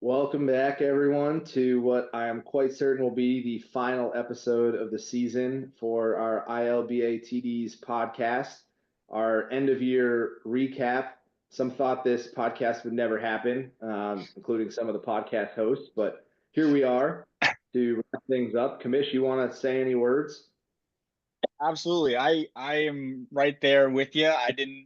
Welcome back, everyone, to what I am quite certain will be the final episode of the season for our ILBATDs podcast, our end of year recap. Some thought this podcast would never happen, including some of the podcast hosts, but here we are to wrap things up. Kamish, you want to say any words? Absolutely. I am right there with you. I didn't,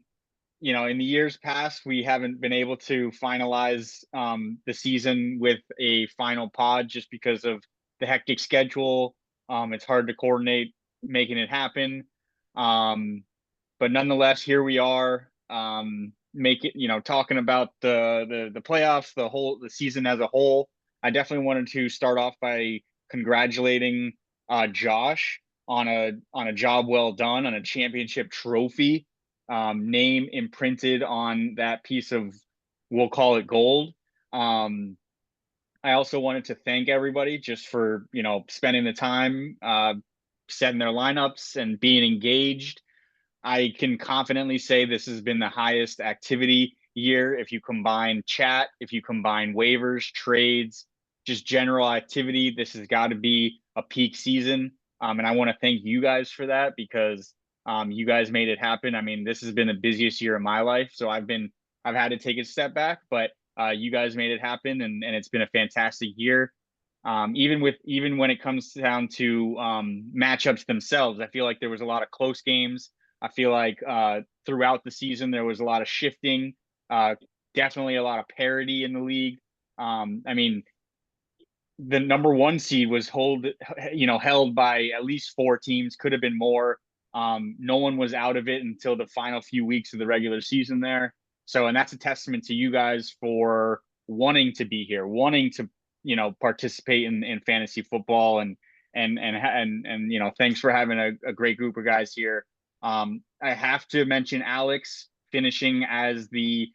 in the years past, we haven't been able to finalize the season with a final pod just because of the hectic schedule. It's hard to coordinate making it happen. Um, but nonetheless, here we are. Talking about the playoffs, the season as a whole. I definitely wanted to start off by congratulating Josh on a job well done, on a championship trophy, name imprinted on that piece of, we'll call it gold. I also wanted to thank everybody just for spending the time, setting their lineups and being engaged. I can confidently say this has been the highest activity year. If you combine chat, if you combine waivers, trades, just general activity, this has got to be a peak season. And I want to thank you guys for that because you guys made it happen. I mean, this has been the busiest year of my life, so I've had to take a step back, but you guys made it happen, and it's been a fantastic year. Even when it comes down to matchups themselves, I feel like there was a lot of close games. I feel like throughout the season there was a lot of shifting, uh, definitely a lot of parity in the league. I mean, the number one seed was held by at least four teams, could have been more. No one was out of it until the final few weeks of the regular season there. So, and that's a testament to you guys for wanting to be here, wanting to, participate in fantasy football and thanks for having a great group of guys here. I have to mention Alex finishing as the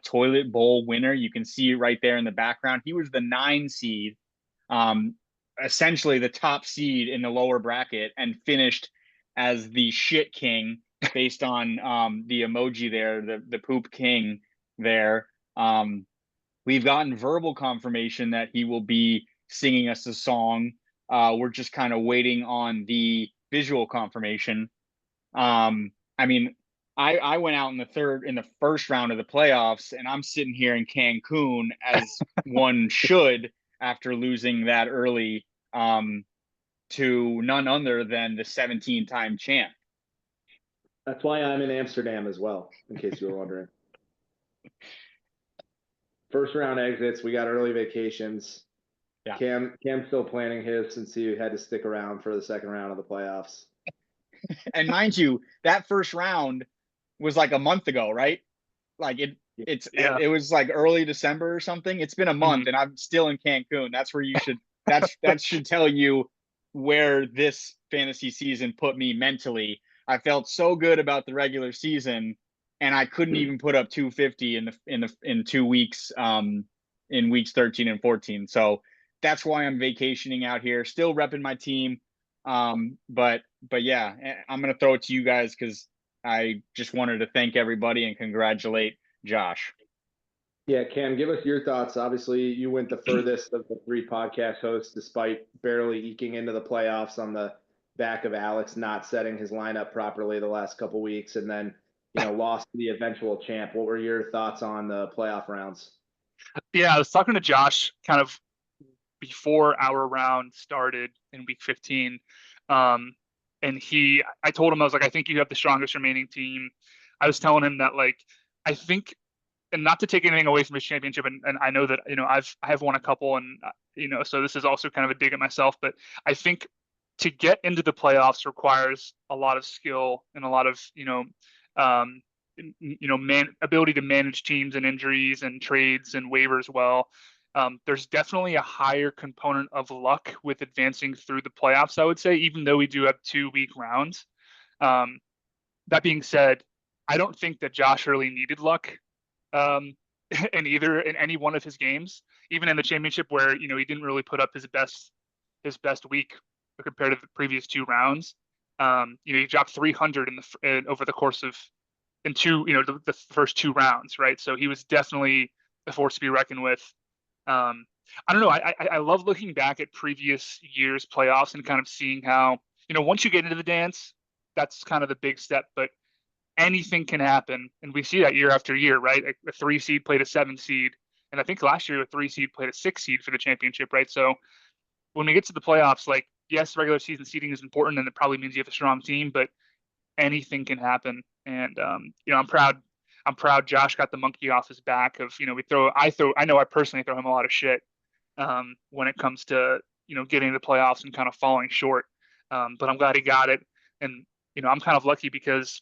toilet bowl winner. You can see it right there in the background. He was the 9 seed, um, essentially the top seed in the lower bracket, and finished as the shit king based on the emoji there, the poop king there. We've gotten verbal confirmation that he will be singing us a song. We're just kind of waiting on the visual confirmation. I mean, I went out in the first round of the playoffs, and I'm sitting here in Cancun as one should after losing that early, to none other than the 17-time champ. That's why I'm in Amsterdam as well, in case you were wondering. First round exits, we got early vacations. Yeah. Cam's still planning his since he had to stick around for the second round of the playoffs. And mind you, that first round was like a month ago, right? Like it was like early December or something. It's been a month, and I'm still in Cancun. That's where you should. That should tell you where this fantasy season put me mentally. I felt so good about the regular season, and I couldn't even put up 250 in 2 weeks, in weeks 13 and 14. So that's why I'm vacationing out here, still repping my team. But yeah, I'm gonna throw it to you guys because I just wanted to thank everybody and congratulate Josh. Yeah, Cam, give us your thoughts. Obviously, you went the furthest of the three podcast hosts, despite barely eking into the playoffs on the back of Alex not setting his lineup properly the last couple weeks, and then lost to the eventual champ. What were your thoughts on the playoff rounds? Yeah, I was talking to Josh kind of before our round started in week 15. And I told him, I was like, I think you have the strongest remaining team. I was telling him that, like, I think, and not to take anything away from his championship, and I know that, I have won a couple, and, so this is also kind of a dig at myself, but I think to get into the playoffs requires a lot of skill and a lot of, um, ability to manage teams and injuries and trades and waivers well. There's definitely a higher component of luck with advancing through the playoffs, I would say, even though we do have 2 week rounds. Um, that being said, I don't think that Josh really needed luck, um, in any one of his games, even in the championship where he didn't really put up his best week compared to the previous 2 rounds. He dropped 300 over the course of the first 2 rounds, right? So he was definitely a force to be reckoned with. I don't know. I love looking back at previous years' playoffs and kind of seeing how, once you get into the dance, that's kind of the big step. But anything can happen, and we see that year after year, right? A 3 seed played a 7 seed, and I think last year a 3 seed played a 6 seed for the championship, right? So when we get to the playoffs, like, yes, regular season seeding is important, and it probably means you have a strong team, but anything can happen. And I'm proud. I'm proud Josh got the monkey off his back of, I know I personally throw him a lot of shit when it comes to, getting to the playoffs and kind of falling short. But I'm glad he got it. And, I'm kind of lucky because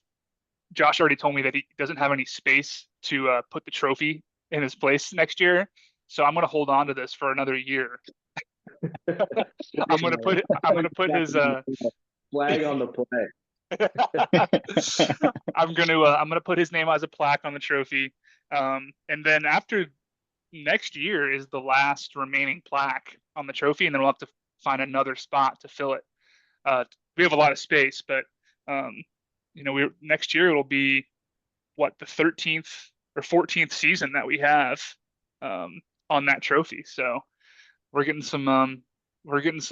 Josh already told me that he doesn't have any space to put the trophy in his place next year. So I'm going to hold on to this for another year. I'm going to put his flag on the play. I'm gonna put his name as a plaque on the trophy, and then after next year is the last remaining plaque on the trophy, and then we'll have to find another spot to fill it. We have a lot of space, but next year it'll be what, the 13th or 14th season that we have on that trophy. So we're getting some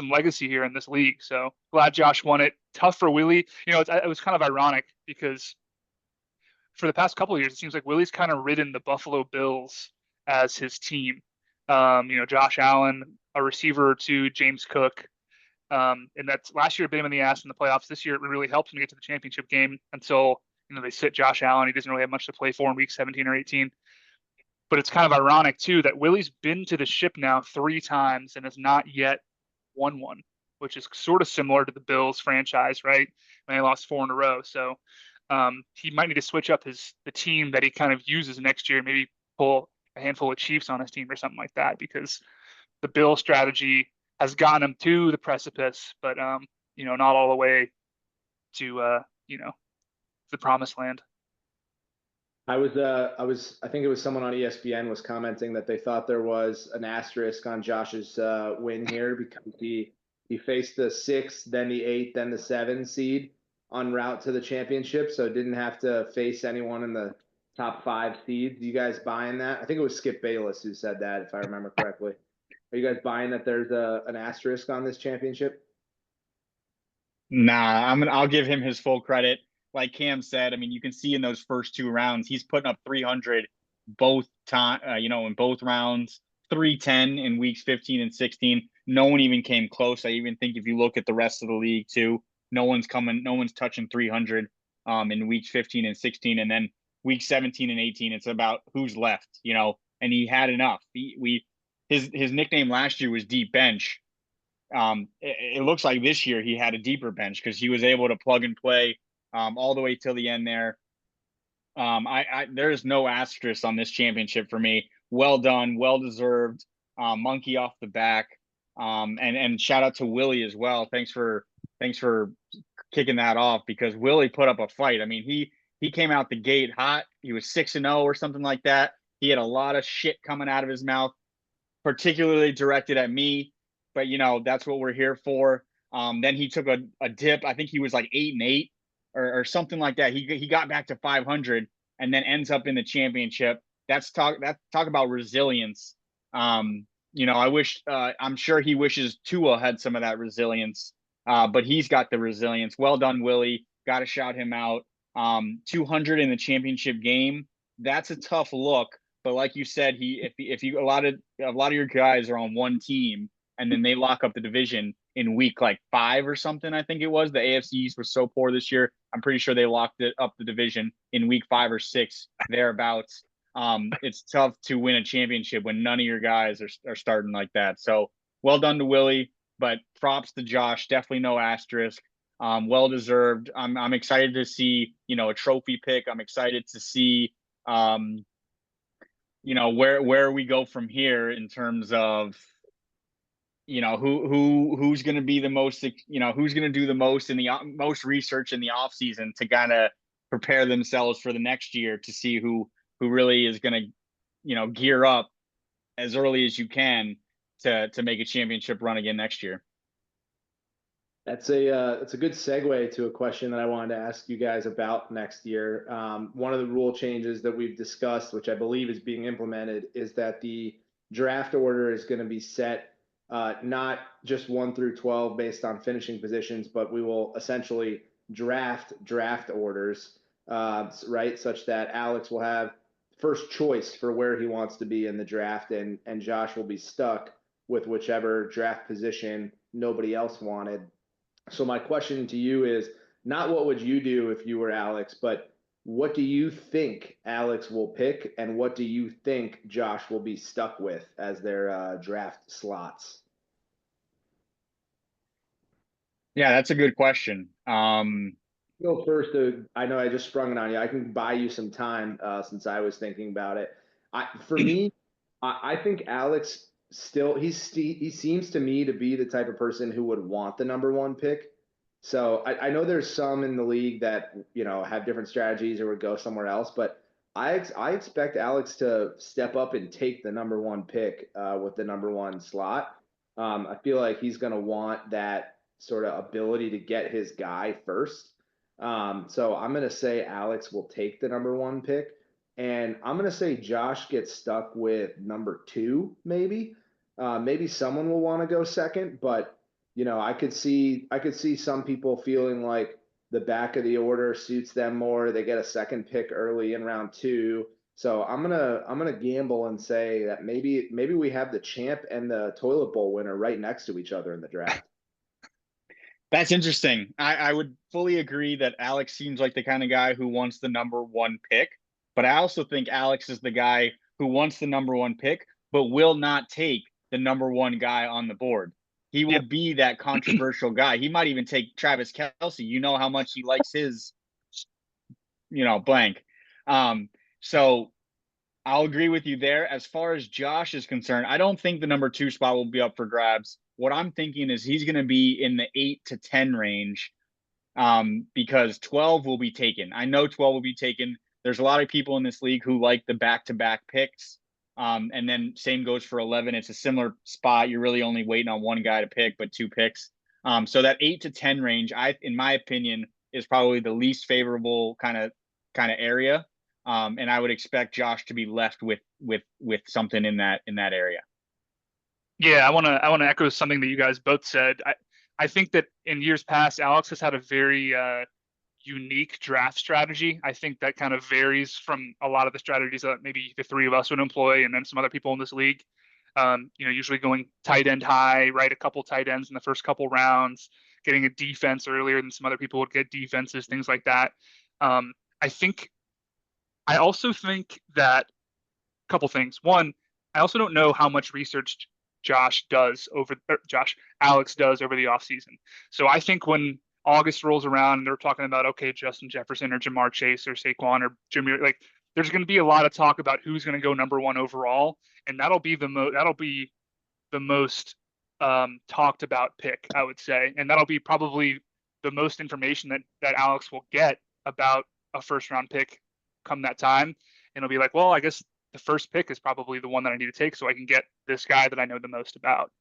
legacy here in this league. So glad Josh won it. Tough for Willie. It was kind of ironic because for the past couple of years, it seems like Willie's kind of ridden the Buffalo Bills as his team. Josh Allen, a receiver or two, James Cook. And that's last year bit him in the ass in the playoffs. This year it really helped him to get to the championship game until, they sit Josh Allen. He doesn't really have much to play for in week 17 or 18. But it's kind of ironic too that Willie's been to the ship now 3 times and has not yet won one, which is sort of similar to the Bills franchise, right? When they lost 4 in a row. So he might need to switch up the team that he kind of uses next year, maybe pull a handful of Chiefs on his team or something like that, because the Bill strategy has gotten him to the precipice, but not all the way to the promised land. I think it was someone on ESPN was commenting that they thought there was an asterisk on Josh's win here because he faced the 6, then the 8, then the 7 seed en route to the championship, so didn't have to face anyone in the top 5 seeds. You guys buying that? I think it was Skip Bayless who said that, if I remember correctly. Are you guys buying that there's an asterisk on this championship? Nah, I'll give him his full credit. Like Cam said, I mean, you can see in those first 2 rounds, he's putting up 300 both time, in both rounds, 310 in weeks 15 and 16. No one even came close. I even think if you look at the rest of the league too, no one's touching 300 in weeks 15 and 16. And then week 17 and 18, it's about who's left, and he had enough. His nickname last year was Deep Bench. It looks like this year he had a deeper bench because he was able to plug and play all the way till the end there. There is no asterisk on this championship for me. Well done, well deserved. Monkey off the back. And shout out to Willie as well. Thanks for kicking that off because Willie put up a fight. I mean, he came out the gate hot. He was 6-0 or something like that. He had a lot of shit coming out of his mouth, particularly directed at me. But that's what we're here for. Then he took a dip. I think he was like 8-8 or something like that. He got back to 500 and then ends up in the championship. That's talk about resilience. I'm sure he wishes Tua had some of that resilience. But he's got the resilience. Well done, Willie. Got to shout him out. 200 in the championship game. That's a tough look. But like you said, if a lot of your guys are on one team and then they lock up the division in week like 5 or something, I think it was. The AFC East was so poor this year. I'm pretty sure they locked it up the division in week 5 or 6 thereabouts. It's tough to win a championship when none of your guys are starting like that. So well done to Willie, but props to Josh. Definitely no asterisk. Well deserved. I'm excited to see a trophy pick. I'm excited to see where we go from here in terms of who's going to be the most, who's going to do the most in the most research in the off season to kind of prepare themselves for the next year to see who really is going to, gear up as early as you can to make a championship run again next year. That's a good segue to a question that I wanted to ask you guys about next year. One of the rule changes that we've discussed, which I believe is being implemented, is that the draft order is going to be set not just 1 through 12 based on finishing positions, but we will essentially draft orders, right? Such that Alex will have first choice for where he wants to be in the draft, and Josh will be stuck with whichever draft position nobody else wanted. So my question to you is not what would you do if you were Alex, but what do you think Alex will pick, and what do you think Josh will be stuck with as their draft slots? Yeah, that's a good question. Go first. I know I just sprung it on you. I can buy you some time since I was thinking about it. For me, I think Alex still he seems to me to be the type of person who would want the number one pick. So I know there's some in the league that have different strategies or would go somewhere else, but I expect Alex to step up and take the number one pick with the number one slot. I feel like he's going to want that sort of ability to get his guy first. So I'm going to say Alex will take the number one pick. And I'm going to say Josh gets stuck with number two, maybe. Maybe someone will want to go second, but I could see some people feeling like the back of the order suits them more. They get a second pick early in round 2. So I'm gonna gamble and say that maybe we have the champ and the toilet bowl winner right next to each other in the draft. That's interesting. I would fully agree that Alex seems like the kind of guy who wants the number one pick, but I also think Alex is the guy who wants the number one pick, but will not take the number one guy on the board. He will be that controversial guy. He might even take Travis Kelce. You know how much he likes his, blank. So I'll agree with you there. As far as Josh is concerned, I don't think the number 2 spot will be up for grabs. What I'm thinking is he's going to be in the 8 to 10 range because 12 will be taken. I know 12 will be taken. There's a lot of people in this league who like the back-to-back picks. And then same goes for 11. It's a similar spot. You're really only waiting on one guy to pick, but 2 picks. So that 8 to 10 range, in my opinion, is probably the least favorable kind of area. And I would expect Josh to be left with something in that area. Yeah, I want to echo something that you guys both said. I think that in years past, Alex has had a very unique draft strategy. I think that kind of varies from a lot of the strategies that maybe the 3 of us would employ, and then some other people in this league. Usually going tight end high, right? A couple tight ends in the first couple rounds, getting a defense earlier than some other people would get defenses, things like that. I also think that a couple things. One, I also don't know how much research Alex does over the offseason. So I think when August rolls around and they're talking about, okay, Justin Jefferson or Jamar Chase or Saquon or Jimmy, like there's going to be a lot of talk about who's going to go number 1 overall, and that'll be the most talked about pick, I would say, and that'll be probably the most information that Alex will get about a first round pick come that time. And it'll be like, well, I guess the first pick is probably the one that I need to take so I can get this guy that I know the most about.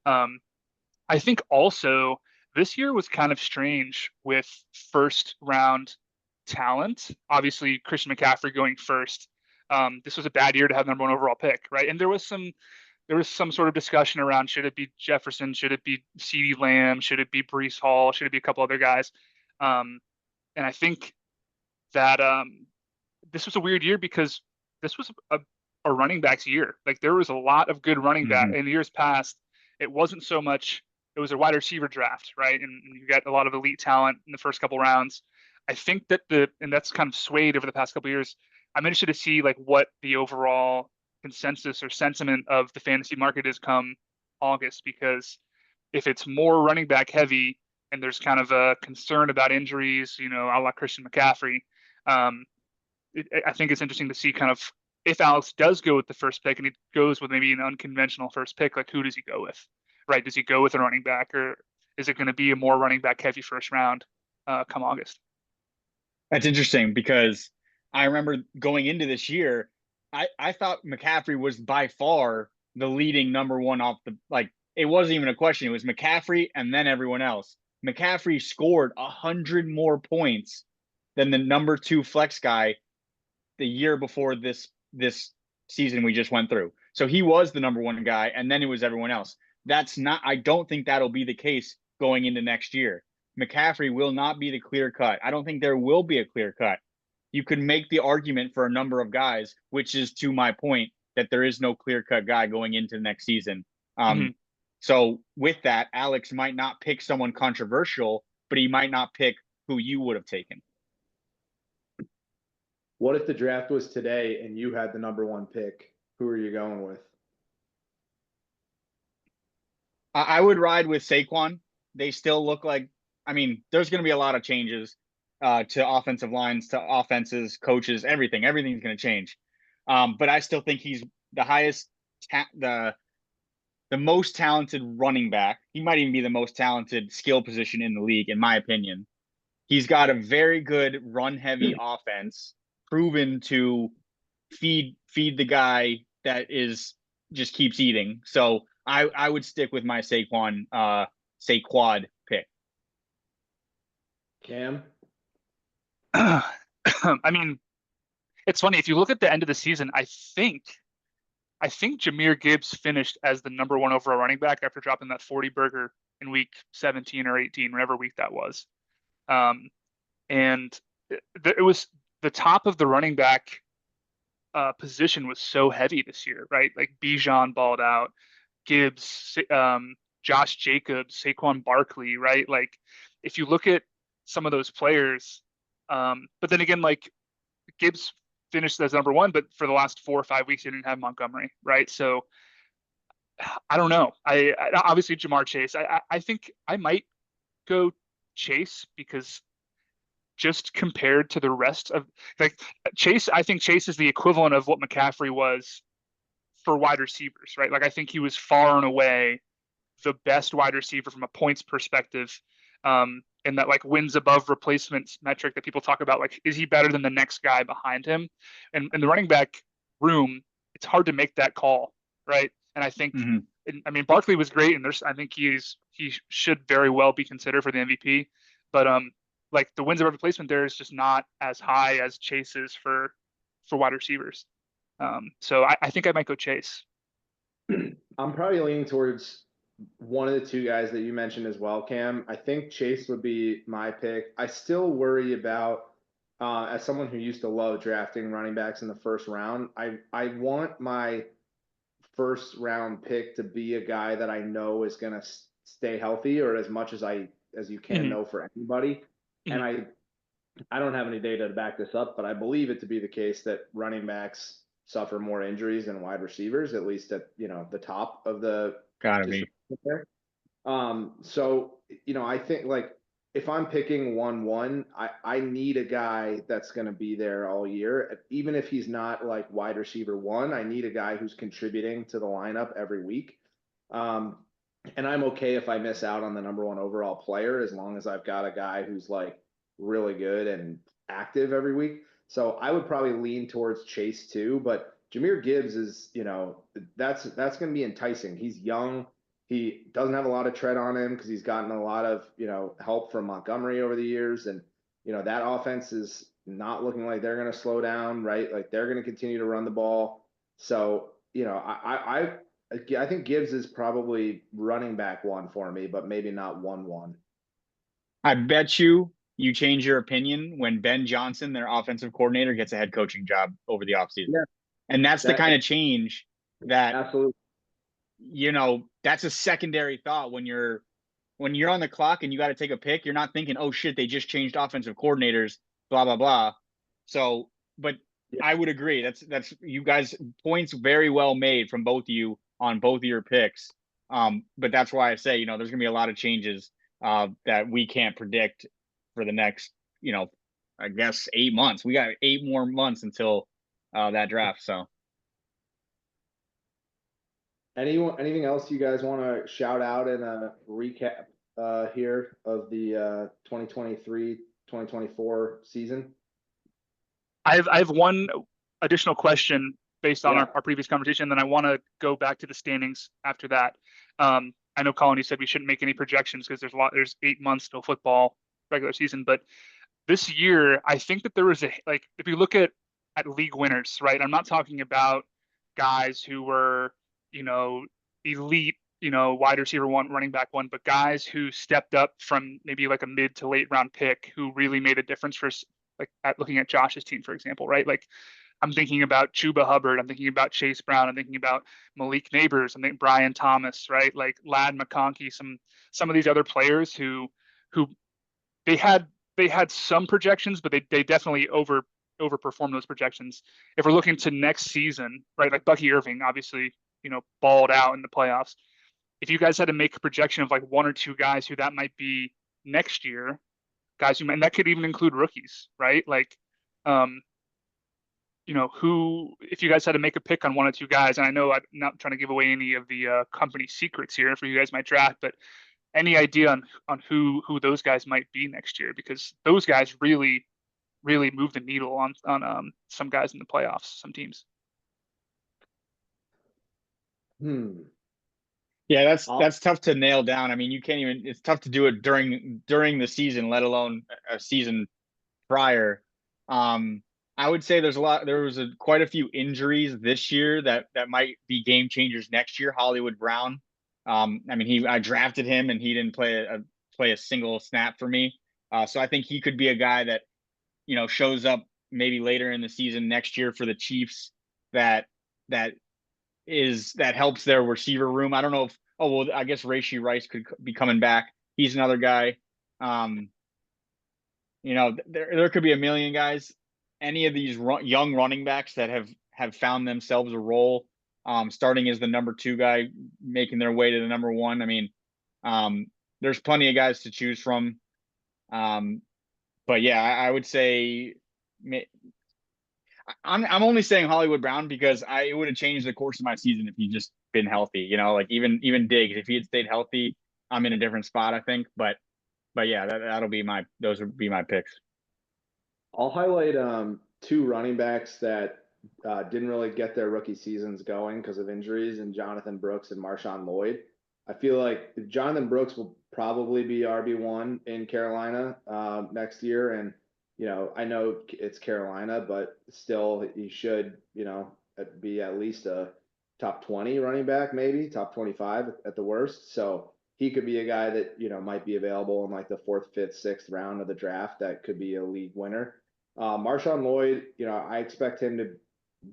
I think also this year was kind of strange with first round talent. Obviously, Christian McCaffrey going first. This was a bad year to have number 1 overall pick, right? And there was some sort of discussion around, should it be Jefferson? Should it be CeeDee Lamb? Should it be Breece Hall? Should it be a couple other guys? And I think that this was a weird year because this was a running backs year. Like there was a lot of good running back in years past. It wasn't so much. It was a wide receiver draft, right? And you got a lot of elite talent in the first couple rounds. I think that and that's kind of swayed over the past couple of years. I'm interested to see like what the overall consensus or sentiment of the fantasy market is come August, because if it's more running back heavy and there's kind of a concern about injuries, a la Christian McCaffrey, I think it's interesting to see kind of if Alex does go with the first pick and he goes with maybe an unconventional first pick, like who does he go with, right? Does he go with a running back, or is it going to be a more running back heavy first round come August? That's interesting because I remember going into this year, I thought McCaffrey was by far the leading number 1 off the, like, it wasn't even a question. It was McCaffrey and then everyone else. McCaffrey scored 100 more points than the number 2 flex guy the year before this season we just went through. So he was the number one guy, and then it was everyone else. I don't think that'll be the case going into next year. McCaffrey will not be the clear cut. I don't think there will be a clear cut. You could make the argument for a number of guys, which is to my point that there is no clear cut guy going into next season. So with that, Alex might not pick someone controversial, but he might not pick who you would have taken. What if the draft was today and you had the number one pick? Who are you going with? I would ride with Saquon. They still look like, I mean, there's going to be a lot of changes to offensive lines, to offenses, coaches, everything. Everything's going to change. But I still think he's the highest, the most talented running back. He might even be the most talented skill position in the league, in my opinion. He's got a very good run-heavy offense, proven to feed the guy that is just keeps eating. So I would stick with my Saquon pick. Cam? I mean, it's funny. If you look at the end of the season, I think Jahmyr Gibbs finished as the number one overall running back after dropping that 40 burger in week 17 or 18, whatever week that was. And it was the top of the running back position was so heavy this year, right? Like Bijan balled out, Gibbs, Josh Jacobs, Saquon Barkley, right? Like if you look at some of those players, but then again, like Gibbs finished as number one, but for the last 4 or 5 weeks, he didn't have Montgomery, right? So I don't know. I obviously Jamar Chase. I think I might go Chase because just compared to the rest of like Chase, I think Chase is the equivalent of what McCaffrey was for wide receivers, right? Like I think he was far and away the best wide receiver from a points perspective. And that like wins above replacements metric that people talk about, like, is he better than the next guy behind him? And in the running back room, it's hard to make that call, right? And I think, I mean, Barkley was great, and I think he should very well be considered for the MVP. But like the wins above replacement there is just not as high as Chase is for wide receivers. So I think I might go Chase. I'm probably leaning towards one of the two guys that you mentioned as well, Cam. I think Chase would be my pick. I still worry about, as someone who used to love drafting running backs in the first round, I want my first round pick to be a guy that I know is going to stay healthy, or as much as you can know for anybody. And I don't have any data to back this up, but I believe it to be the case that running backs suffer more injuries than wide receivers, at least at the top of the gotta be there. So I think like if I'm picking 1-1, I need a guy that's going to be there all year, even if he's not like wide receiver one. I need a guy who's contributing to the lineup every week. And I'm okay if I miss out on the number one overall player, as long as I've got a guy who's like really good and active every week. So I would probably lean towards Chase too, but Jahmyr Gibbs is, that's going to be enticing. He's young. He doesn't have a lot of tread on him because he's gotten a lot of, help from Montgomery over the years. And, that offense is not looking like they're going to slow down, right? Like they're going to continue to run the ball. So, I think Gibbs is probably running back one for me, but maybe not 1-1. I bet you change your opinion when Ben Johnson, their offensive coordinator, gets a head coaching job over the offseason. Yeah. And that's the kind of change that, absolutely, that's a secondary thought when you're on the clock and you got to take a pick. You're not thinking, oh shit, they just changed offensive coordinators, blah, blah, blah. So, but yeah. I would agree. That's you guys points very well made from both of you on both of your picks. But that's why I say, there's gonna be a lot of changes that we can't predict for the next, I guess 8 months. We got 8 more months until that draft. So anything else you guys want to shout out in a recap here of the 2023-2024 season? I have one additional question based on our previous conversation, and then I want to go back to the standings after that. I know Colin, you said we shouldn't make any projections because there's 8 months till football regular season, but this year I think that there was if you look at league winners, right? I'm not talking about guys who were, elite, wide receiver one, running back one, but guys who stepped up from maybe like a mid to late round pick who really made a difference for, like, looking at Josh's team, for example, right? Like, I'm thinking about Chuba Hubbard. I'm thinking about Chase Brown. I'm thinking about Malik Neighbors. I'm thinking Brian Thomas, right? Like Lad McConkey, some of these other players who they had some projections, but they definitely overperformed those projections. If we're looking to next season, right? Like Bucky Irving, obviously, balled out in the playoffs. If you guys had to make a projection of like one or two guys who that might be next year, guys who might, and that could even include rookies, right? Like, who, if you guys had to make a pick on one or two guys, and I know I'm not trying to give away any of the company secrets here for you guys might draft, but any idea on who those guys might be next year? Because those guys really move the needle on some guys in the playoffs, some teams. Yeah, that's tough to nail down. I mean, you can't even. It's tough to do it during the season, let alone a season prior. I would say there was quite a few injuries this year that might be game changers next year. Hollywood Brown. I mean, I drafted him and he didn't play a single snap for me. So I think he could be a guy that, shows up maybe later in the season next year for the Chiefs that helps their receiver room. I don't know if, I guess Rashee Rice could be coming back. He's another guy. There could be a million guys. Any of these young running backs that have found themselves a role, starting as the number 2 guy, making their way to the number 1. I mean, there's plenty of guys to choose from. But yeah, I would say I'm only saying Hollywood Brown because it would have changed the course of my season if he'd just been healthy. Like even Diggs, if he had stayed healthy, I'm in a different spot, I think. But yeah, those would be my picks. I'll highlight 2 running backs that didn't really get their rookie seasons going because of injuries, and Jonathan Brooks and Marshawn Lloyd. I feel like Jonathan Brooks will probably be RB1 in Carolina next year, and I know it's Carolina, but still he should be at least a top 20 running back, maybe top 25 at the worst. So he could be a guy that might be available in like the 4th, 5th, 6th round of the draft. That could be a league winner. Marshawn Lloyd, I expect him to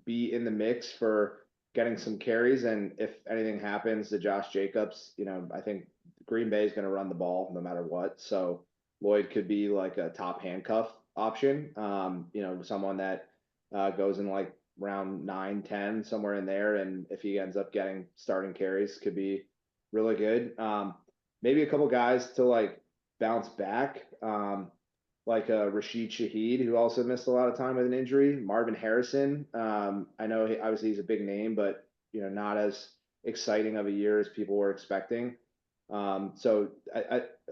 be in the mix for getting some carries, and if anything happens to Josh Jacobs, I think Green Bay is going to run the ball no matter what. So Lloyd could be like a top handcuff option. Someone that goes in like round 9, 10, somewhere in there, and if he ends up getting starting carries, could be really good. Maybe a couple guys to like bounce back. Like Rashid Shaheed, who also missed a lot of time with an injury. Marvin Harrison. I know obviously he's a big name, but not as exciting of a year as people were expecting. So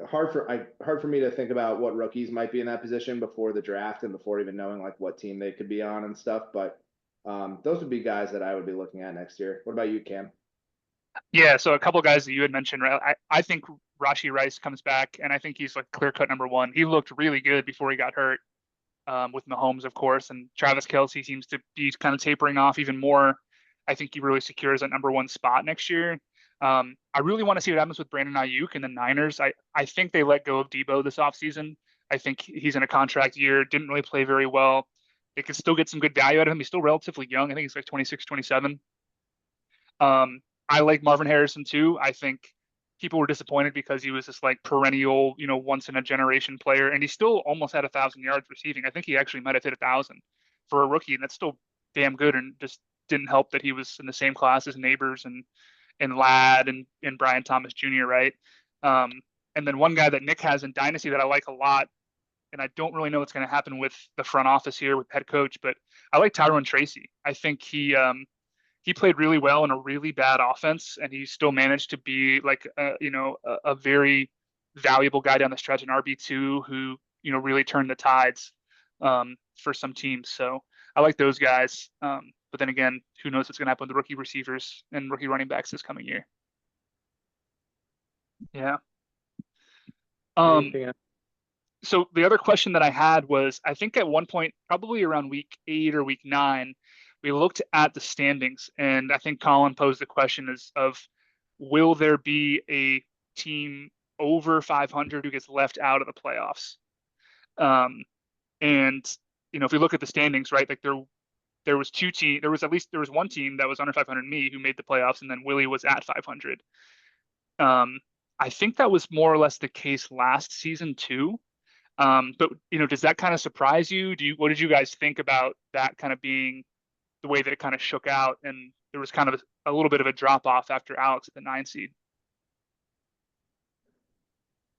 hard for me to think about what rookies might be in that position before the draft and before even knowing like what team they could be on and stuff. But those would be guys that I would be looking at next year. What about you, Cam? Yeah, so a couple of guys that you had mentioned, right? I think Rashee Rice comes back, and I think he's like clear-cut number 1. He looked really good before he got hurt, with Mahomes, of course, and Travis Kelce seems to be kind of tapering off even more. I think he really secures that number 1 spot next year. I really want to see what happens with Brandon Ayuk and the Niners. I think they let go of Debo this offseason. I think he's in a contract year, didn't really play very well. They could still get some good value out of him. He's still relatively young. I think he's like 26, 27. I like Marvin Harrison too. I think people were disappointed because he was this like perennial, once in a generation player, and he still almost had 1,000 yards receiving. I think he actually might have hit 1,000 for a rookie, and that's still damn good. And just didn't help that he was in the same class as Neighbors and Ladd and Brian Thomas Jr. Right. And then one guy that Nick has in Dynasty that I like a lot, and I don't really know what's going to happen with the front office here with head coach, but I like Tyrone Tracy. I think he played really well in a really bad offense, and he still managed to be like a very valuable guy down the stretch, an RB2 who really turned the tides for some teams. So I like those guys. But then again, who knows what's going to happen with the rookie receivers and rookie running backs this coming year? Yeah. So the other question that I had was, I think at one point, probably around week 8 or week 9, we looked at the standings, and I think Colin posed the question of will there be a team over 500 who gets left out of the playoffs? And if we look at the standings, right, like there was one team that was under 500, me, who made the playoffs, and then Willie was at 500. I think that was more or less the case last season too. But does that kind of surprise you? What did you guys think about that kind of being the way that it kind of shook out, and there was kind of a little bit of a drop off after Alex at the 9 seed?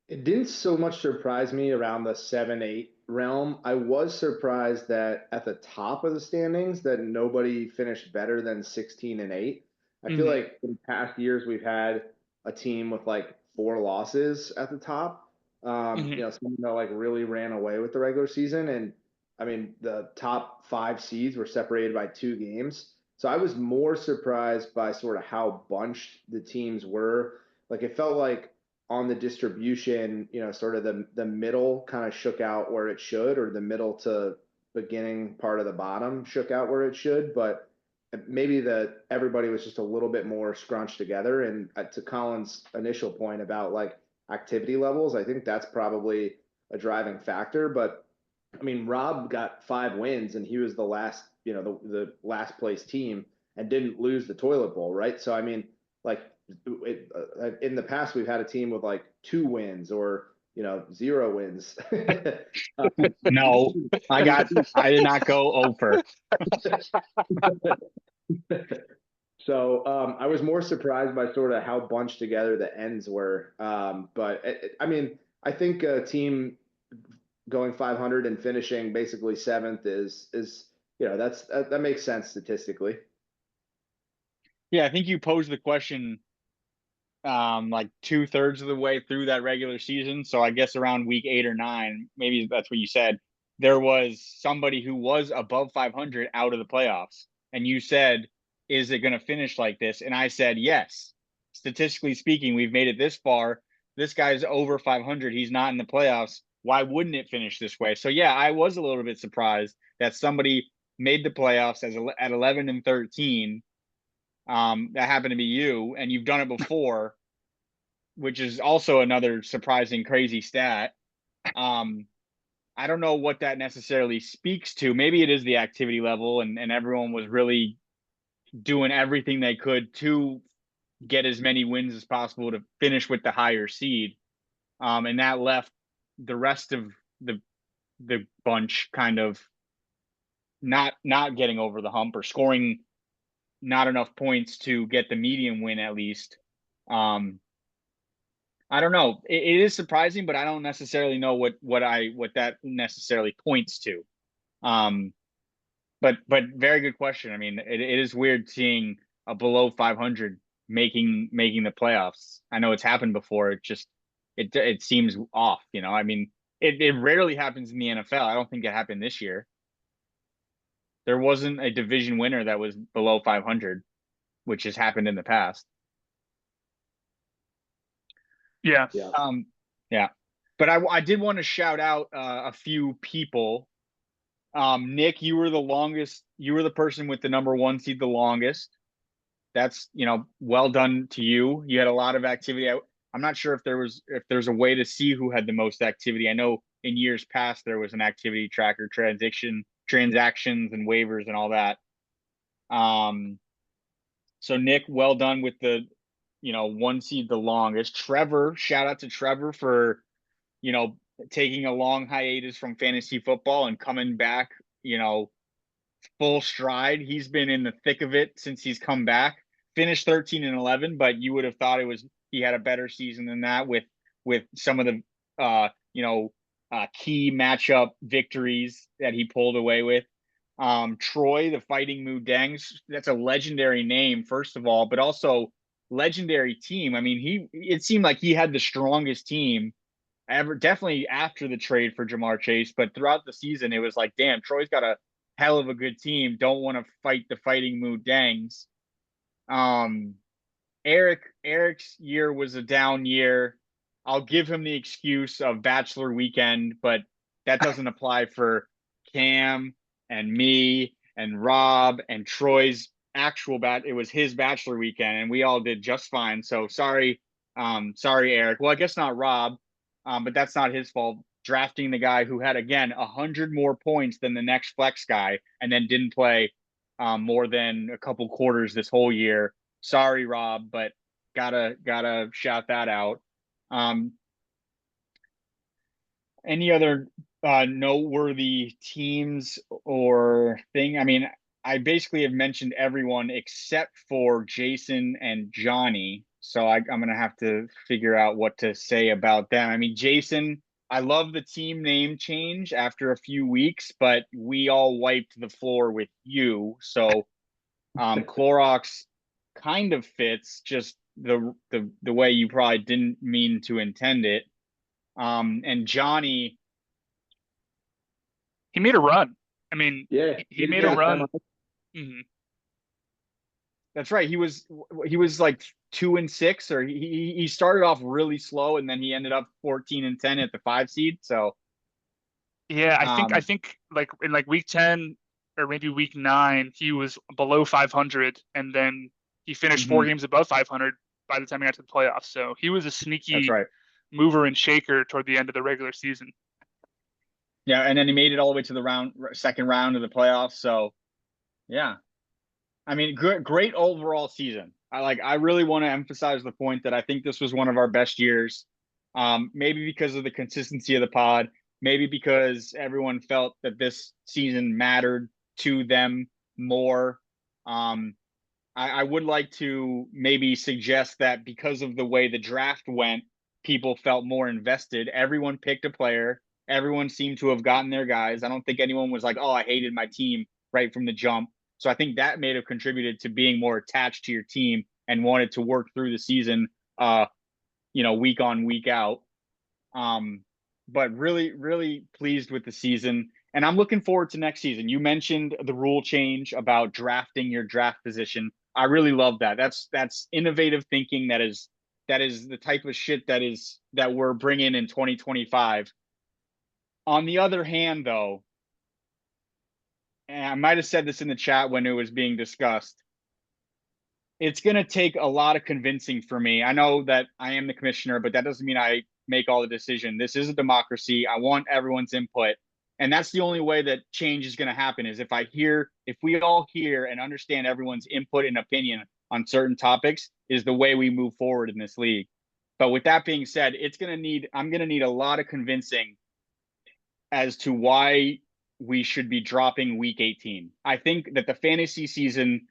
It didn't so much surprise me around the 7-8 realm. I was surprised that at the top of the standings that nobody finished better than 16-8. I feel like in past years we've had a team with like 4 losses at the top. Someone that like really ran away with the regular season, and I mean the top 5 seeds were separated by 2 games. So I was more surprised by sort of how bunched the teams were. Like it felt like on the distribution, sort of the middle kind of shook out where it should, or the middle to beginning part of the bottom shook out where it should. But maybe everybody was just a little bit more scrunched together. And to Colin's initial point about like activity levels, I think that's probably a driving factor. But I mean, Rob got 5 wins and he was the last, the last place team and didn't lose the toilet bowl, right? So I mean, like in the past we've had a team with like 2 wins or 0 wins. No, I did not go over. So I was more surprised by sort of how bunched together the ends were. But I mean, I think a team going 500 and finishing basically 7th is that makes sense statistically. Yeah, I think you posed the question like 2/3 of the way through that regular season. So I guess around week 8 or 9, maybe that's what you said, there was somebody who was above 500 out of the playoffs. And you said, is it going to finish like this? And I said, yes. Statistically speaking, we've made it this far. This guy's over 500. He's not in the playoffs. Why wouldn't it finish this way? So yeah, I was a little bit surprised that somebody made the playoffs at 11-13. That happened to be you, and you've done it before, which is also another surprising, crazy stat. I don't know what that necessarily speaks to. Maybe it is the activity level, and everyone was really doing everything they could to get as many wins as possible to finish with the higher seed. And that left the rest of the bunch kind of not getting over the hump or scoring not enough points to get the median win at least. I don't know. It is surprising, but I don't necessarily know what that necessarily points to. But very good question. I mean, it is weird seeing a below 500 making the playoffs. I know it's happened before. It seems off. I mean, it rarely happens in the NFL. I don't think it happened this year. There wasn't a division winner that was below 500, which has happened in the past. Yeah. Yeah. But I did want to shout out a few people. Nick, you were the longest. You were the person with the number 1 seed the longest. That's, well done to you. You had a lot of activity. I'm not sure if there's a way to see who had the most activity. I know in years past there was an activity tracker, transactions and waivers and all that. So Nick, well done with the 1 seed the longest. Trevor, shout out to Trevor for taking a long hiatus from fantasy football and coming back full stride. He's been in the thick of it since he's come back. Finished 13-11, but you would have thought he had a better season than that with some of the key matchup victories that he pulled away with. Troy, the Fighting Mudangs, that's a legendary name, first of all, but also legendary team. I mean, it seemed like he had the strongest team ever, definitely after the trade for Jamar Chase, but throughout the season, it was like, damn, Troy's got a hell of a good team. Don't want to fight the Fighting Mudangs. Eric's year was a down year. I'll give him the excuse of Bachelor Weekend, but that doesn't apply for Cam and me and Rob and Troy's it was his bachelor weekend, and we all did just fine. So sorry, Eric. Well, I guess not Rob, but that's not his fault. Drafting the guy who had, again, 100 more points than the next flex guy, and then didn't play more than a couple quarters this whole year. Sorry, Rob, but gotta shout that out. Any other noteworthy teams or thing? I mean, I basically have mentioned everyone except for Jason and Johnny. So I'm going to have to figure out what to say about them. I mean, Jason, I love the team name change after a few weeks, but we all wiped the floor with you. So Clorox kind of fits, just the way you probably didn't mean to intend it. And Johnny, he made a run. I mean, Yeah, he made a run. Mm-hmm. That's right. He was like 2-6, or he started off really slow, and then he ended up 14-10 at the 5 seed. So yeah, I think like in like week 10 or maybe week 9, he was below 500, and then he finished 4 games above 500 by the time he got to the playoffs. So he was a sneaky that's right. mover and shaker toward the end of the regular season. Yeah, and then he made it all the way to the second round of the playoffs. So yeah, I mean, great overall season. I really want to emphasize the point that I think this was one of our best years. Maybe because of the consistency of the pod, maybe because everyone felt that this season mattered to them more. I would like to maybe suggest that because of the way the draft went, people felt more invested. Everyone picked a player. Everyone seemed to have gotten their guys. I don't think anyone was like, oh, I hated my team right from the jump. So I think that may have contributed to being more attached to your team and wanted to work through the season, week on, week out. But really, really pleased with the season. And I'm looking forward to next season. You mentioned the rule change about drafting your draft position. I really love that. That's innovative thinking. That is the type of shit that we're bringing in 2025. On the other hand, though, and I might have said this in the chat when it was being discussed, it's going to take a lot of convincing for me. I know that I am the commissioner, but that doesn't mean I make all the decision. This is a democracy. I want everyone's input. And that's the only way that change is going to happen, is if we all hear and understand everyone's input and opinion on certain topics is the way we move forward in this league. But with that being said, I'm going to need a lot of convincing as to why we should be dropping week 18. I think that the fantasy season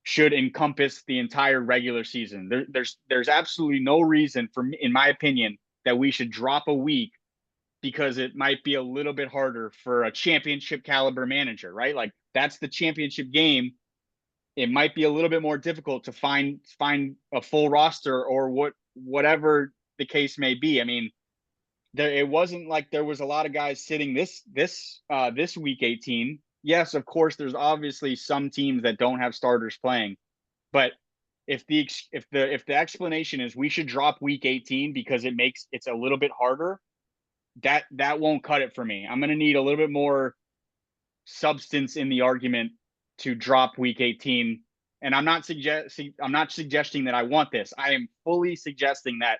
should encompass the entire regular season. There's absolutely no reason in my opinion, that we should drop a week because it might be a little bit harder for a championship caliber manager, right? Like, that's the championship game. It might be a little bit more difficult to find a full roster or whatever the case may be. I mean, it wasn't like there was a lot of guys sitting this week 18. Yes, of course, there's obviously some teams that don't have starters playing, but if the explanation is we should drop week 18 because it's a little bit harder, that won't cut it for me. I'm going to need a little bit more substance in the argument to drop week 18. And I'm not suggesting that I want this. I am fully suggesting that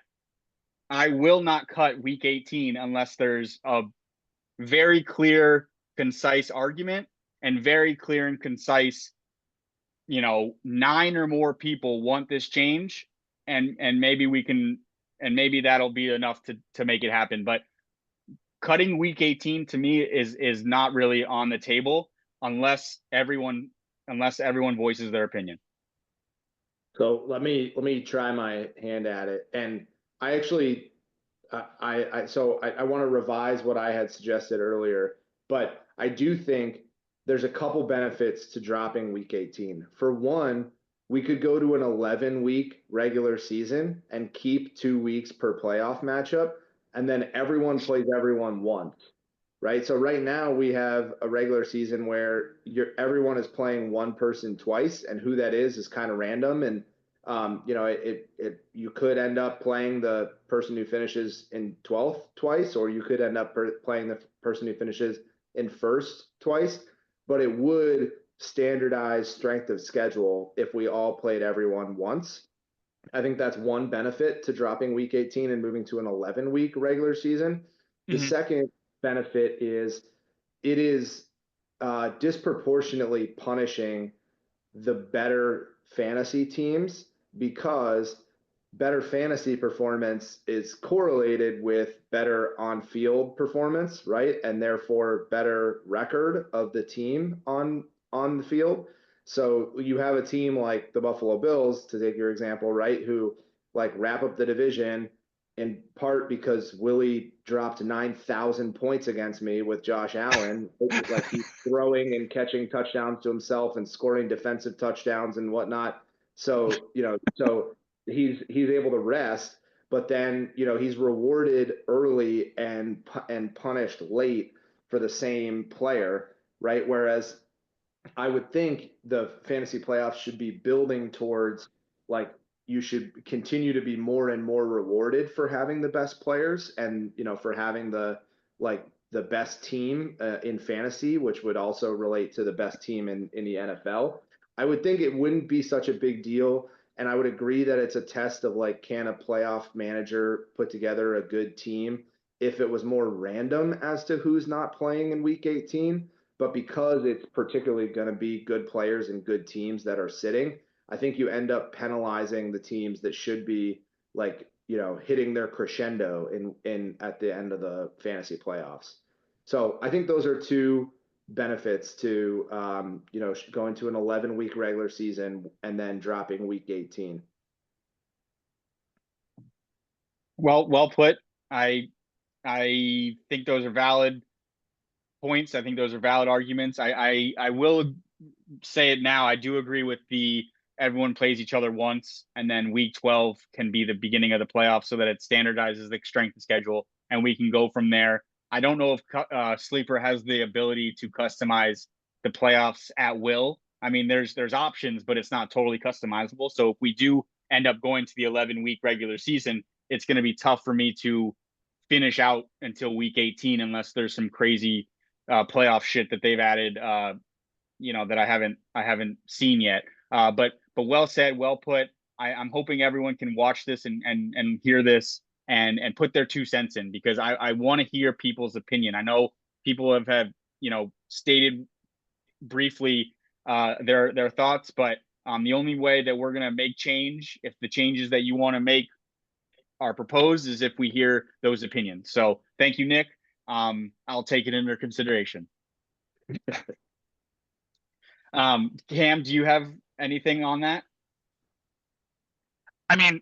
I will not cut week 18 unless there's a very clear, concise argument and very clear and concise, 9 or more people want this change, and maybe that'll be enough to make it happen. But cutting week 18 to me is not really on the table unless everyone voices their opinion. So let me try my hand at it. And I actually, I want to revise what I had suggested earlier, but I do think there's a couple benefits to dropping week 18. For one, we could go to an 11-week regular season and keep 2 weeks per playoff matchup, and then everyone plays everyone once, right? So right now we have a regular season where everyone is playing one person twice, and who that is kind of random. And you could end up playing the person who finishes in 12th twice, or you could end up playing the person who finishes in first twice. But it would standardized strength of schedule if we all played everyone once. I think that's one benefit to dropping week 18 and moving to an 11-week regular season. The second benefit is it is disproportionately punishing the better fantasy teams, because better fantasy performance is correlated with better on-field performance, right? And therefore better record of the team on the field. So you have a team like the Buffalo Bills, to take your example, right, who like wrap up the division in part because Willie dropped 9,000 points against me with Josh Allen. Like he's throwing and catching touchdowns to himself and scoring defensive touchdowns and whatnot. So, so he's able to rest, but then, he's rewarded early and punished late for the same player, right? Whereas I would think the fantasy playoffs should be building towards, like, you should continue to be more and more rewarded for having the best players and, for having the best team in fantasy, which would also relate to the best team in the NFL. I would think it wouldn't be such a big deal. And I would agree that it's a test of like, can a playoff manager put together a good team if it was more random as to who's not playing in week 18? But because it's particularly going to be good players and good teams that are sitting, I think you end up penalizing the teams that should be like, hitting their crescendo in at the end of the fantasy playoffs. So I think those are two benefits to, going to an 11-week regular season and then dropping week 18. Well put. I think those are valid points. I think those are valid arguments. I will say it now. I do agree with the everyone plays each other once, and then week 12 can be the beginning of the playoffs so that it standardizes the strength of schedule and we can go from there. I don't know if Sleeper has the ability to customize the playoffs at will. I mean, there's options, but it's not totally customizable. So if we do end up going to the 11-week regular season, it's going to be tough for me to finish out until week 18 unless there's some crazy playoff shit that they've added, that I haven't seen yet. But well said, well put. I'm hoping everyone can watch this and hear this and put their 2 cents in, because I want to hear people's opinion. I know people have stated briefly their thoughts, but the only way that we're going to make change, if the changes that you want to make are proposed, is if we hear those opinions. So thank you, Nick. I'll take it under consideration. Cam, do you have anything on that? I mean,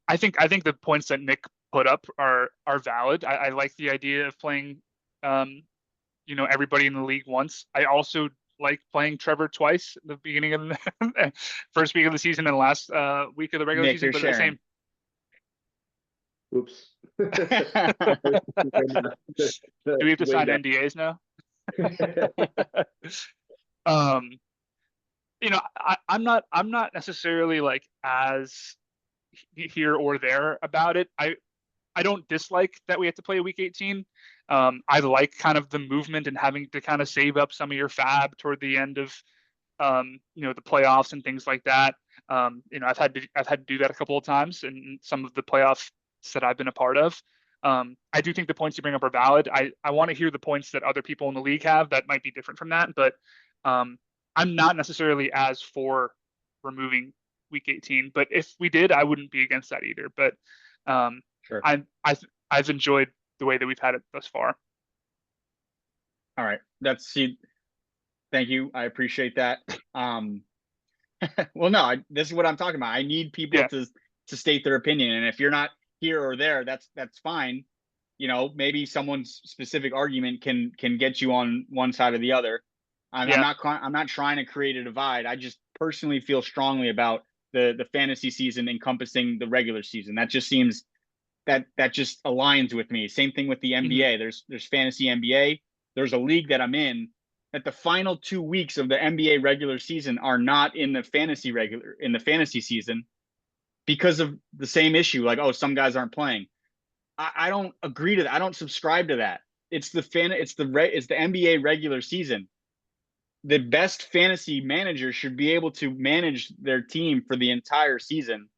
I think the points that Nick put up are valid. I like the idea of playing, everybody in the league once. I also like playing Trevor twice, the beginning of the first week of the season and last week of the regular Nick, season. But sharing. the same. Oops. Do we have to sign NDAs now? I'm not necessarily like as here or there about it. I don't dislike that we have to play week 18. I like kind of the movement and having to kind of save up some of your fab toward the end of the playoffs and things like that. I've had to do that a couple of times in some of the playoffs that I've been a part of. I do think the points you bring up are valid. I want to hear the points that other people in the league have that might be different from that, but I'm not necessarily as for removing week 18. But if we did, I wouldn't be against that either. But sure. I've enjoyed the way that we've had it thus far. All right, thank you. I appreciate that. Well, no, this is what I'm talking about. I need people to state their opinion, and if you're not here or there, that's fine. Maybe someone's specific argument can get you on one side or the other. I'm not trying to create a divide. I just personally feel strongly about the fantasy season encompassing the regular season. That just seems that just aligns with me. Same thing with the NBA. There's fantasy NBA. There's a league that I'm in that the final 2 weeks of the NBA regular season are not in the fantasy season because of the same issue. Like, oh, some guys aren't playing. I don't agree to that. I don't subscribe to that. It's the NBA regular season. the best fantasy manager should be able to manage their team for the entire season.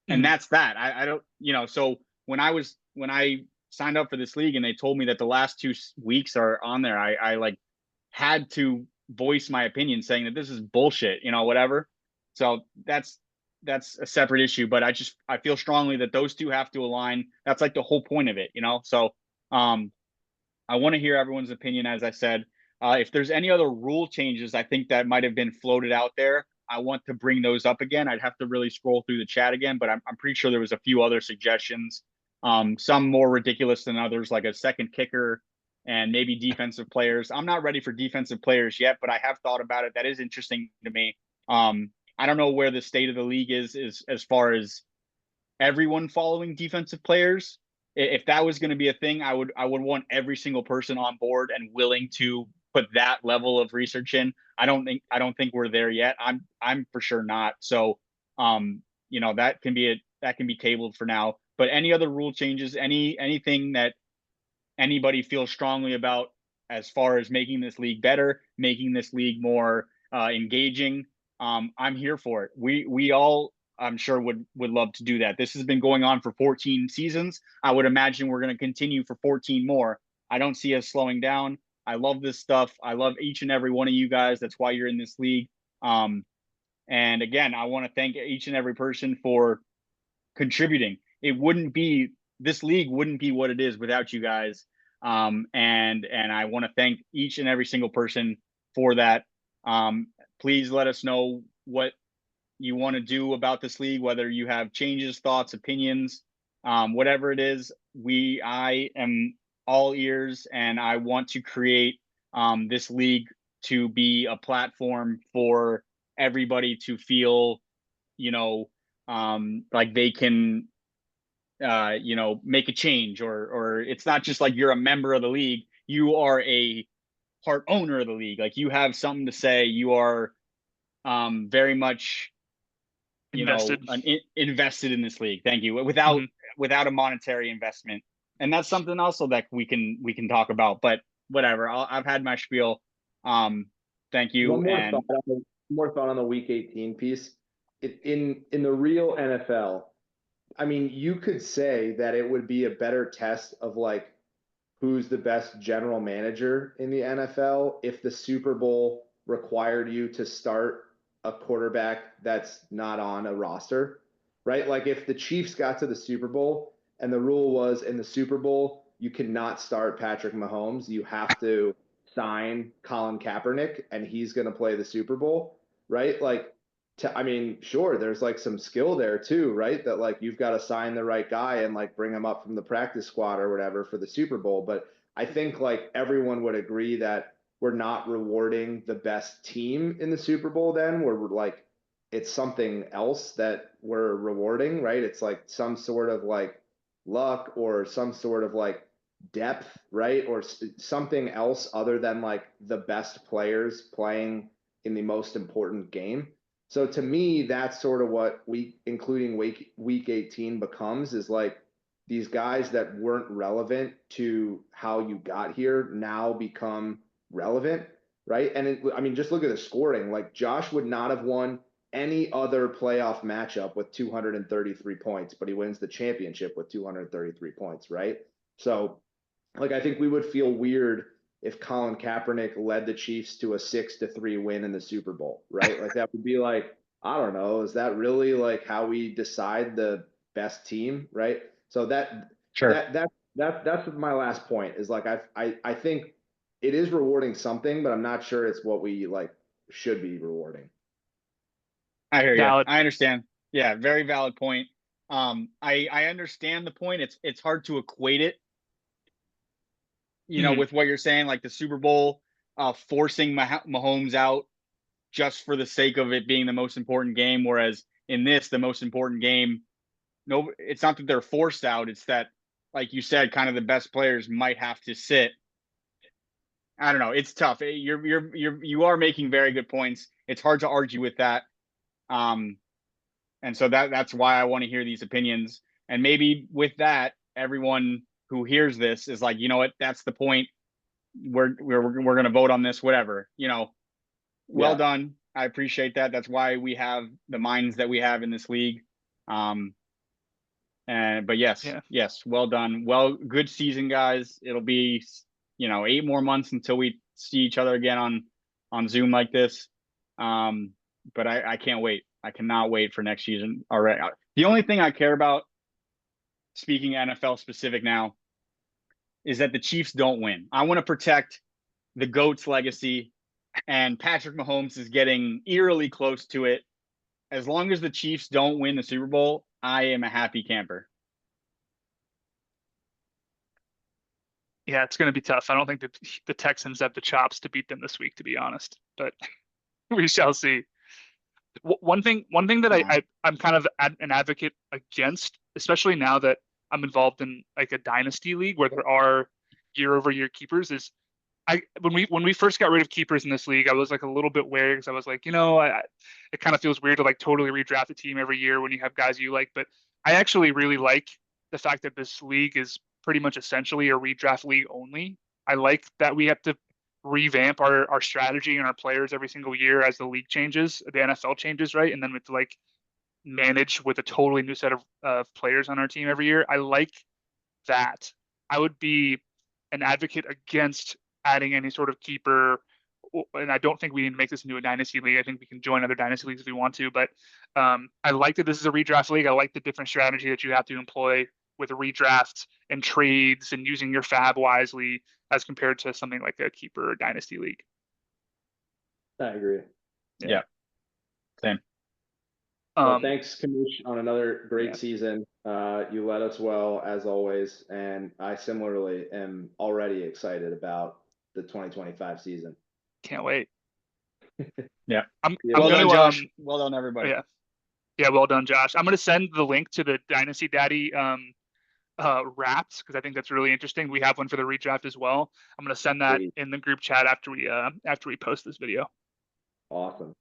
And that's that. I don't, so when I signed up for this league and they told me that the last 2 weeks are on there, I like had to voice my opinion saying that this is bullshit, whatever. So that's a separate issue, but I feel strongly that those two have to align. That's like the whole point of it, So I want to hear everyone's opinion, as I said. If there's any other rule changes, I think that might have been floated out there, I want to bring those up again. I'd have to really scroll through the chat again, but I'm pretty sure there was a few other suggestions, some more ridiculous than others, like a second kicker and maybe defensive players. I'm not ready for defensive players yet, but I have thought about it. That is interesting to me. I don't know where the state of the league is as far as everyone following defensive players. If that was going to be a thing, I would want every single person on board and willing to put that level of research in. I don't think we're there yet. I'm for sure not. So, that can be tabled for now. But any other rule changes, anything that anybody feels strongly about as far as making this league better, making this league more engaging, I'm here for it. We all, I'm sure, would love to do that. This has been going on for 14 seasons. I would imagine we're going to continue for 14 more. I don't see us slowing down. I love this stuff. I love each and every one of you guys. That's why you're in this league. And again, I want to thank each and every person for contributing. This league wouldn't be what it is without you guys. And I want to thank each and every single person for that. Please let us know what you want to do about this league, whether you have changes, thoughts, opinions, whatever it is. I am all ears, and I want to create this league to be a platform for everybody to feel, like they can, make a change, or it's not just like you're a member of the league. You are a part owner of the league. Like, you have something to say. You are very much invested. Invested in this league. Thank you. Without a monetary investment. And that's something also that we can talk about, but whatever. I've had my spiel. Thank you. One more thought on the week 18 piece. In the real NFL, I mean, you could say that it would be a better test of like who's the best general manager in the NFL if the Super Bowl required you to start a quarterback that's not on a roster, right? Like, if the Chiefs got to the Super Bowl and the rule was in the Super Bowl, you cannot start Patrick Mahomes. You have to sign Colin Kaepernick and he's going to play the Super Bowl, right? Like, I mean, sure, there's like some skill there too, right? That like you've got to sign the right guy and like bring him up from the practice squad or whatever for the Super Bowl. But I think like everyone would agree that we're not rewarding the best team in the Super Bowl then. We're like, it's something else that we're rewarding, right? It's like some sort of like luck or some sort of like depth, right? Or something else other than like the best players playing in the most important game. So to me, that's sort of what including week 18 becomes, is like these guys that weren't relevant to how you got here now become relevant, right? And I mean, just look at the scoring. Like, Josh would not have won any other playoff matchup with 233 points, but he wins the championship with 233 points, right? So, like, I think we would feel weird if Colin Kaepernick led the Chiefs to a 6-3 win in the Super Bowl, right? Like, that would be like, I don't know, is that really like how we decide the best team, right? So Sure. that's my last point, is like I think it is rewarding something, but I'm not sure it's what we like should be rewarding. I hear you. Valid. I understand. Yeah, very valid point. I understand the point. It's hard to equate it, with what you're saying, like the Super Bowl, forcing Mahomes out just for the sake of it being the most important game. Whereas in this, the most important game, no, it's not that they're forced out. It's that, like you said, kind of the best players might have to sit. I don't know. It's tough. You are making very good points. It's hard to argue with that. And so that's why I want to hear these opinions. And maybe with that, everyone who hears this is like, you know what, that's the point. We're going to vote on this, whatever, well Yeah. done. I appreciate that. That's why we have the minds that we have in this league. But yes, well done. Well, good season, guys. It'll be, 8 more months until we see each other again on Zoom like this. But I can't wait. I cannot wait for next season. All right. The only thing I care about, speaking NFL specific now, is that the Chiefs don't win. I want to protect the GOAT's legacy, and Patrick Mahomes is getting eerily close to it. As long as the Chiefs don't win the Super Bowl, I am a happy camper. Yeah, it's going to be tough. I don't think that the Texans have the chops to beat them this week, to be honest, but we shall see. One thing that I'm kind of an advocate against, especially now that I'm involved in like a dynasty league where there are year-over-year keepers, is when we first got rid of keepers in this league, I was like a little bit wary because I was like, it kind of feels weird to like totally redraft a team every year when you have guys you like. But I actually really like the fact that this league is pretty much essentially a redraft league only. I like that we have to revamp our strategy and our players every single year as the league changes, the NFL changes, right? And then we have to like manage with a totally new set of players on our team every year. I like that. I would be an advocate against adding any sort of keeper, and I don't think we need to make this into a dynasty league. I think we can join other dynasty leagues if we want to, but I like that this is a redraft league. I like the different strategy that you have to employ with redrafts and trades and using your fab wisely as compared to something like a keeper or dynasty league. I agree. Yeah. Same. Well, thanks, Kamish, on another great season. You led us well, as always, and I similarly am already excited about the 2025 season. Can't wait. Yeah. I'm well gonna, done, Josh. Well done, everybody. Yeah, well done, Josh. I'm going to send the link to the Dynasty Daddy wraps because I think that's really interesting. We have one for the redraft as well. I'm going to send that in the group chat after we post this video. Awesome.